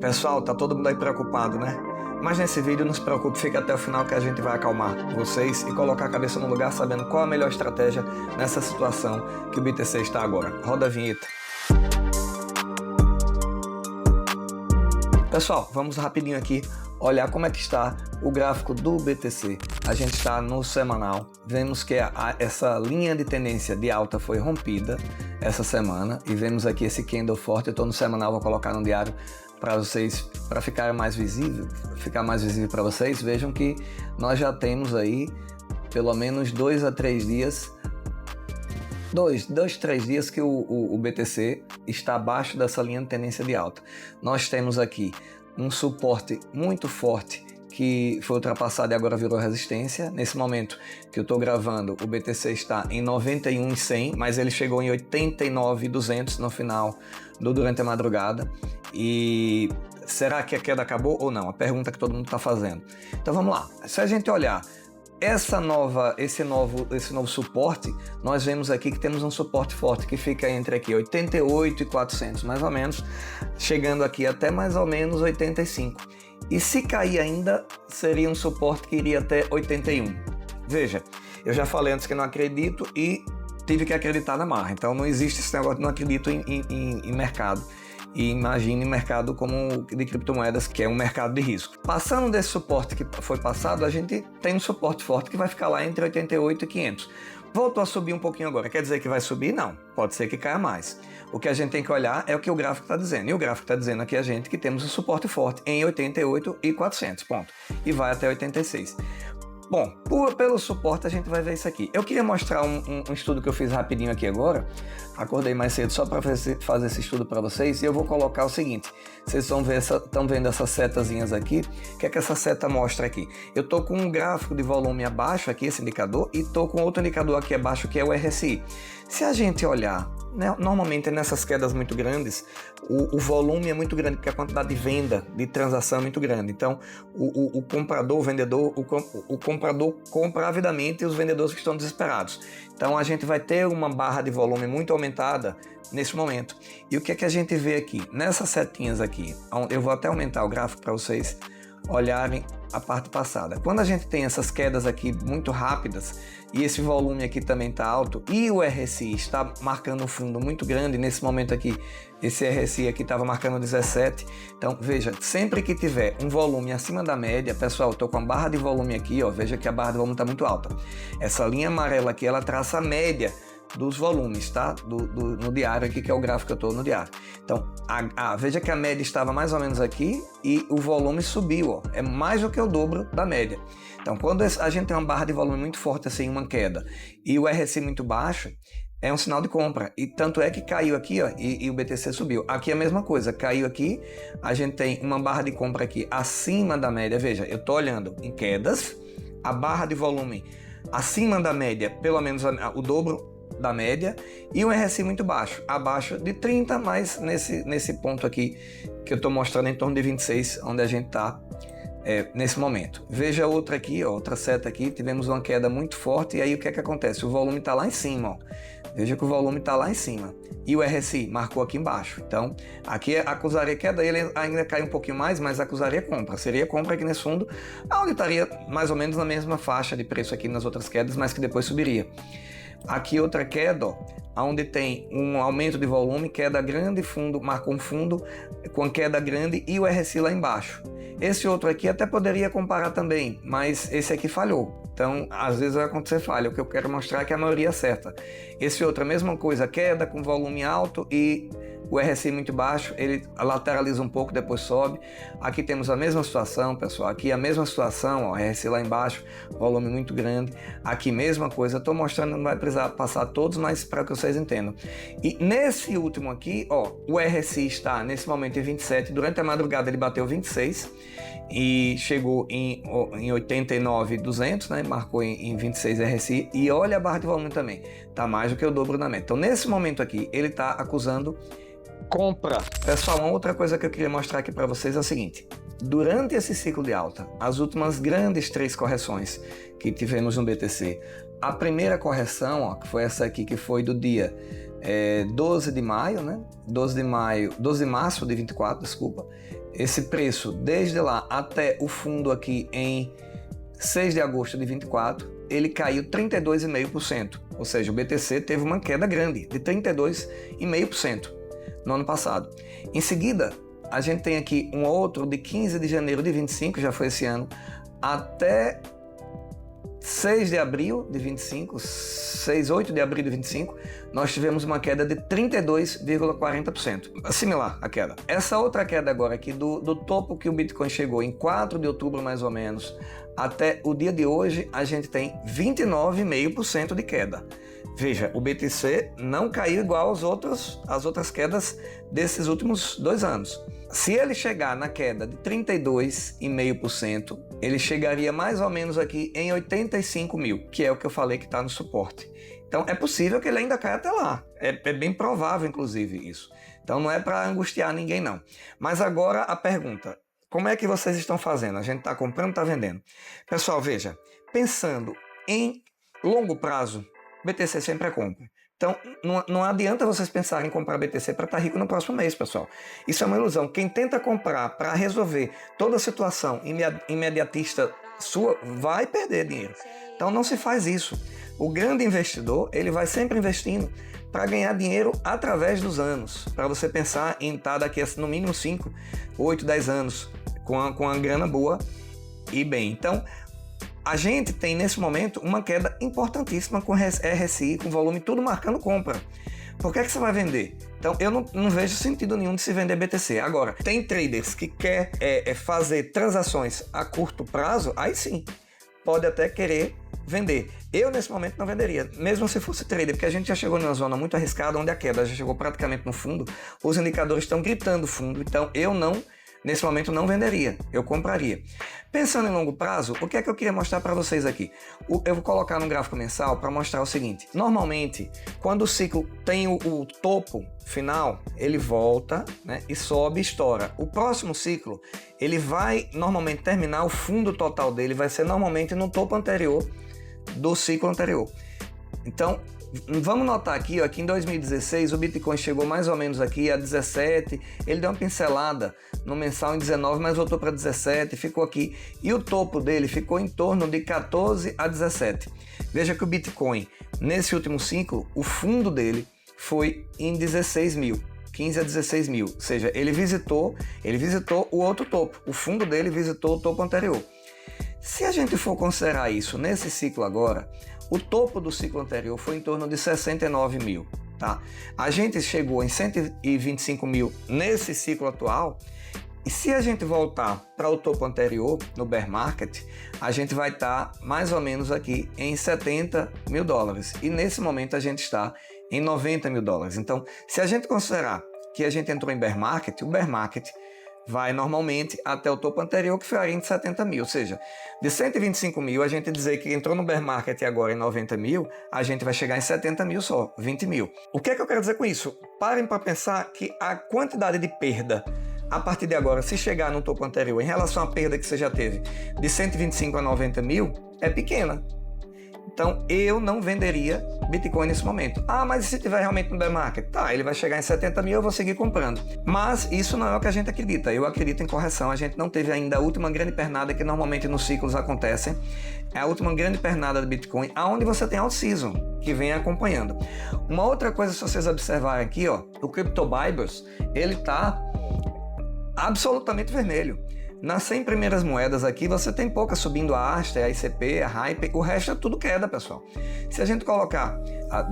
Pessoal, tá todo mundo aí preocupado, né? Mas nesse vídeo não se preocupe, fica até o final que a gente vai acalmar vocês e colocar a cabeça no lugar sabendo qual a melhor estratégia nessa situação que o BTC está agora. Roda a vinheta. Pessoal, vamos rapidinho aqui olhar como é que está o gráfico do BTC. A gente está no semanal, vemos que essa linha de tendência de alta foi rompida essa semana e vemos aqui esse candle forte. Eu estou no semanal, vou colocar no diário para vocês, para ficar mais visível para vocês. Vejam que nós já temos aí pelo menos 2 a 3 dias, 3 dias que o BTC está abaixo dessa linha de tendência de alta. Nós temos aqui um suporte muito forte que foi ultrapassado e agora virou resistência. Nesse momento que eu estou gravando, o BTC está em 91,100, mas ele chegou em 89,200 no final durante a madrugada. E será que a queda acabou ou não? A pergunta que todo mundo está fazendo. Então vamos lá. Se a gente olhar esse novo suporte, nós vemos aqui que temos um suporte forte que fica entre aqui 88 e 400 mais ou menos, chegando aqui até mais ou menos 85. E se cair ainda, seria um suporte que iria até 81. Veja, eu já falei antes que não acredito e tive que acreditar na marra. Então não existe esse negócio de não acredito em mercado. E imagine mercado como de criptomoedas, que é um mercado de risco. Passando desse suporte que foi passado, a gente tem um suporte forte que vai ficar lá entre 88 e 500. Voltou a subir um pouquinho agora. Quer dizer que vai subir? Não. Pode ser que caia mais. O que a gente tem que olhar é o que o gráfico está dizendo. E o gráfico está dizendo aqui a gente que temos um suporte forte em 88 e 400, ponto. E vai até 86. Bom, pelo suporte a gente vai ver isso aqui. Eu queria mostrar um estudo que eu fiz rapidinho aqui agora. Acordei mais cedo só para fazer esse estudo para vocês. E eu vou colocar o seguinte. Vocês estão vendo essas setazinhas aqui. O que é que essa seta mostra aqui? Eu estou com um gráfico de volume abaixo aqui, esse indicador. E estou com outro indicador aqui abaixo que é o RSI. Se a gente olhar, né, normalmente nessas quedas muito grandes, o volume é muito grande, porque a quantidade de venda, de transação é muito grande. Então, o comprador, o vendedor, o comprador compra avidamente e os vendedores estão desesperados. Então, a gente vai ter uma barra de volume muito aumentada nesse momento. E o que é que a gente vê aqui? Nessas setinhas aqui, eu vou até aumentar o gráfico para vocês olharem a parte passada. Quando a gente tem essas quedas aqui muito rápidas e esse volume aqui também está alto e o RSI está marcando um fundo muito grande, nesse momento aqui esse RSI aqui estava marcando 17, então veja, sempre que tiver um volume acima da média, pessoal, estou com a barra de volume aqui, ó, veja que a barra de volume está muito alta. Essa linha amarela aqui, ela traça a média dos volumes, tá? No diário aqui, que é o gráfico que eu estou no diário. Então, veja que a média estava mais ou menos aqui e o volume subiu, ó. É mais do que o dobro da média. Então, quando a gente tem uma barra de volume muito forte, assim, uma queda, e o RSI muito baixo, é um sinal de compra. E tanto é que caiu aqui, ó, e o BTC subiu. Aqui é a mesma coisa, caiu aqui, a gente tem uma barra de compra aqui acima da média. Veja, eu estou olhando em quedas, a barra de volume acima da média, pelo menos o dobro da média, e um RSI muito baixo, abaixo de 30, mas nesse ponto aqui que eu estou mostrando em torno de 26, onde a gente está nesse momento. Veja outra aqui, ó, outra seta aqui, tivemos uma queda muito forte, e aí o que é que acontece? O volume está lá em cima, ó. Veja que o volume está lá em cima, e o RSI marcou aqui embaixo. Então, aqui acusaria queda, ele ainda cai um pouquinho mais, mas acusaria compra. Seria compra aqui nesse fundo, onde estaria mais ou menos na mesma faixa de preço aqui nas outras quedas, mas que depois subiria. Aqui outra queda, ó, onde tem um aumento de volume, queda grande, fundo, marcou um fundo com queda grande e o RSI lá embaixo. Esse outro aqui até poderia comparar também, mas esse aqui falhou. Então, às vezes vai acontecer falha. O que eu quero mostrar é que a maioria acerta. Esse outro, a mesma coisa, queda com volume alto e o RSI muito baixo, ele lateraliza um pouco, depois sobe. Aqui temos a mesma situação, pessoal. Aqui a mesma situação, ó, RSI lá embaixo, volume muito grande. Aqui mesma coisa, estou mostrando, não vai precisar passar todos, mas para que vocês entendam. E nesse último aqui, ó, o RSI está nesse momento em 27, durante a madrugada ele bateu 26 e chegou em 89,200, né? Marcou em 26 RSI, e olha a barra de volume também, tá mais do que o dobro da média. Então nesse momento aqui, ele está acusando compra. Pessoal, uma outra coisa que eu queria mostrar aqui para vocês é o seguinte: durante esse ciclo de alta, as últimas grandes 3 correções que tivemos no BTC, a primeira correção, ó, que foi essa aqui, que foi do dia 12 de maio, né? 12 de março de 24, desculpa, esse preço desde lá até o fundo aqui em 6 de agosto de 24, ele caiu 32,5%. Ou seja, o BTC teve uma queda grande de 32,5% no ano passado. Em seguida, a gente tem aqui um outro de 15 de janeiro de 25, já foi esse ano, até 6 de abril de 25, 8 de abril de 25, nós tivemos uma queda de 32,40%. Similar à queda. Essa outra queda agora aqui, do topo que o Bitcoin chegou em 4 de outubro mais ou menos, até o dia de hoje, a gente tem 29,5% de queda. Veja, o BTC não caiu igual às outras quedas desses últimos 2 anos. Se ele chegar na queda de 32,5%, ele chegaria mais ou menos aqui em 85 mil, que é o que eu falei que está no suporte. Então é possível que ele ainda caia até lá. É bem provável, inclusive, isso. Então não é para angustiar ninguém, não. Mas agora a pergunta: como é que vocês estão fazendo? A gente está comprando, está vendendo? Pessoal, veja, pensando em longo prazo, BTC sempre é compra. Então, não adianta vocês pensarem em comprar BTC para estar rico no próximo mês, pessoal. Isso é uma ilusão. Quem tenta comprar para resolver toda a situação imediatista sua, vai perder dinheiro. Então, não se faz isso. O grande investidor, ele vai sempre investindo para ganhar dinheiro através dos anos. Para você pensar em estar daqui a no mínimo 5, 8, 10 anos com a grana boa e bem. Então, a gente tem nesse momento uma queda importantíssima com RSI, com volume tudo marcando compra. Por que é que você vai vender? Então eu não vejo sentido nenhum de se vender BTC. Agora, tem traders que quer fazer transações a curto prazo, aí sim, pode até querer vender. Eu nesse momento não venderia, mesmo se fosse trader, porque a gente já chegou numa zona muito arriscada, onde a queda já chegou praticamente no fundo, os indicadores estão gritando fundo, então eu nesse momento não venderia, eu compraria. Pensando em longo prazo, o que é que eu queria mostrar para vocês aqui? Eu vou colocar no gráfico mensal para mostrar o seguinte. Normalmente, quando o ciclo tem o topo final, ele volta, né, e sobe e estoura. O próximo ciclo, ele vai normalmente terminar, o fundo total dele vai ser normalmente no topo anterior do ciclo anterior. Então, vamos notar aqui, ó, que em 2016 o Bitcoin chegou mais ou menos aqui a 17, ele deu uma pincelada no mensal em 19, mas voltou para 17, ficou aqui, e o topo dele ficou em torno de 14 a 17. Veja que o Bitcoin, nesse último ciclo, o fundo dele foi em 16 mil, 15 a 16 mil, ou seja, ele visitou o outro topo, o fundo dele visitou o topo anterior. Se a gente for considerar isso nesse ciclo agora, o topo do ciclo anterior foi em torno de 69 mil, tá? A gente chegou em 125 mil nesse ciclo atual, e se a gente voltar para o topo anterior, no bear market, a gente vai estar mais ou menos aqui em 70 mil dólares. E nesse momento a gente está em 90 mil dólares. Então, se a gente considerar que a gente entrou em bear market, o bear market vai normalmente até o topo anterior, que foi em 70 mil. Ou seja, de 125 mil, a gente dizer que entrou no bear market e agora em 90 mil, a gente vai chegar em 70 mil só, 20 mil. O que é que eu quero dizer com isso? Parem para pensar que a quantidade de perda a partir de agora, se chegar no topo anterior, em relação à perda que você já teve de 125 a 90 mil, é pequena. Então, eu não venderia Bitcoin nesse momento. Ah, mas e se tiver realmente no bear market? Tá, ele vai chegar em 70 mil, eu vou seguir comprando. Mas isso não é o que a gente acredita. Eu acredito em correção. A gente não teve ainda a última grande pernada que normalmente nos ciclos acontecem. É a última grande pernada do Bitcoin, aonde você tem out-season, que vem acompanhando. Uma outra coisa, se vocês observarem aqui, ó, o Crypto Bybers, ele tá absolutamente vermelho. Nas 100 primeiras moedas aqui, você tem poucas subindo, a Aster, a ICP, a Hype, o resto é tudo queda, pessoal. Se a gente colocar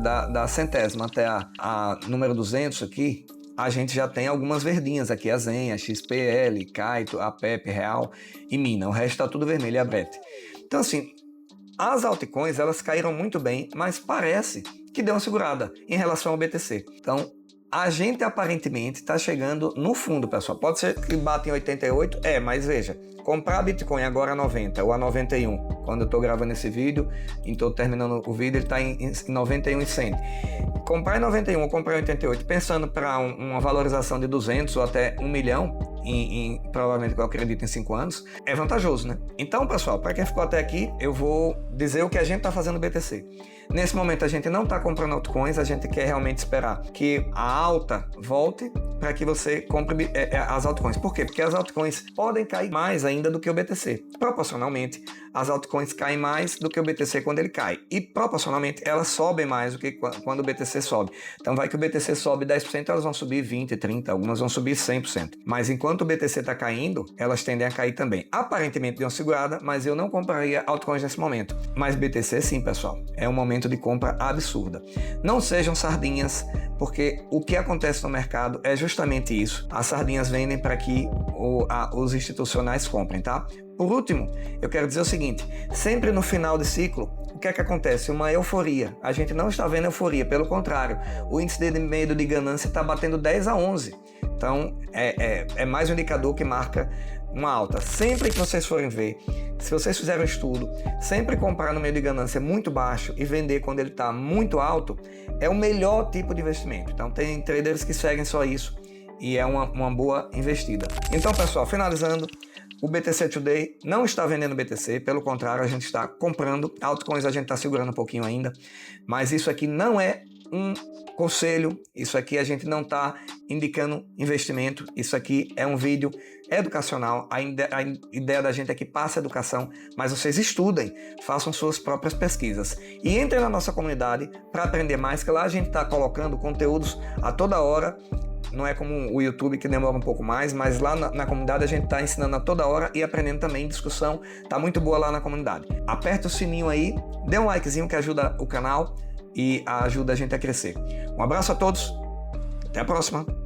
da centésima até a número 200 aqui, a gente já tem algumas verdinhas aqui, a Zen, a XPL, Kaito, a PEP, Real e Mina. O resto está tudo vermelho, e a BET. Então, assim, as altcoins, elas caíram muito bem, mas parece que deu uma segurada em relação ao BTC. Então, a gente aparentemente está chegando no fundo, pessoal. Pode ser que bata em 88, mas veja, comprar Bitcoin agora a 90 ou a 91, quando eu estou gravando esse vídeo, e estou terminando o vídeo, ele está em 91 e 100. Comprar em 91 ou comprar em 88, pensando para uma valorização de 200 ou até 1 milhão, provavelmente que eu acredito em 5 anos, é vantajoso, né? Então, pessoal, para quem ficou até aqui, eu vou dizer o que a gente está fazendo no BTC. Nesse momento a gente não está comprando altcoins, a gente quer realmente esperar que a alta volte para que você compre as altcoins. Por quê? Porque as altcoins podem cair mais ainda do que o BTC. Proporcionalmente, as altcoins caem mais do que o BTC quando ele cai. E proporcionalmente, elas sobem mais do que quando o BTC sobe. Então vai que o BTC sobe 10%, elas vão subir 20%, 30%, algumas vão subir 100%. Mas enquanto o BTC está caindo, elas tendem a cair também. Aparentemente deu uma segurada, mas eu não compraria altcoins nesse momento. Mas BTC sim, pessoal. É um momento de compra absurda. Não sejam sardinhas, porque o que acontece no mercado é justamente isso. As sardinhas vendem para que os institucionais comprem, tá? Por último, eu quero dizer o seguinte, sempre no final de ciclo, o que é que acontece? Uma euforia. A gente não está vendo euforia, pelo contrário, o índice de medo de ganância está batendo 10 a 11. Então, é mais um indicador que marca uma alta. Sempre que vocês forem ver, se vocês fizerem um estudo, sempre comprar no meio de ganância muito baixo e vender quando ele está muito alto, é o melhor tipo de investimento. Então, tem traders que seguem só isso e é uma boa investida. Então, pessoal, finalizando, o BTC Today não está vendendo BTC, pelo contrário, a gente está comprando. Altcoins a gente está segurando um pouquinho ainda, mas isso aqui não é um conselho, isso aqui a gente não está indicando investimento, isso aqui é um vídeo educacional, a ideia da gente é que passe educação, mas vocês estudem, façam suas próprias pesquisas e entrem na nossa comunidade para aprender mais, que lá a gente está colocando conteúdos a toda hora. Não é como o YouTube que demora um pouco mais, mas lá na comunidade a gente está ensinando a toda hora e aprendendo também. Discussão tá muito boa lá na comunidade. Aperta o sininho aí, dê um likezinho que ajuda o canal e ajuda a gente a crescer. Um abraço a todos, até a próxima!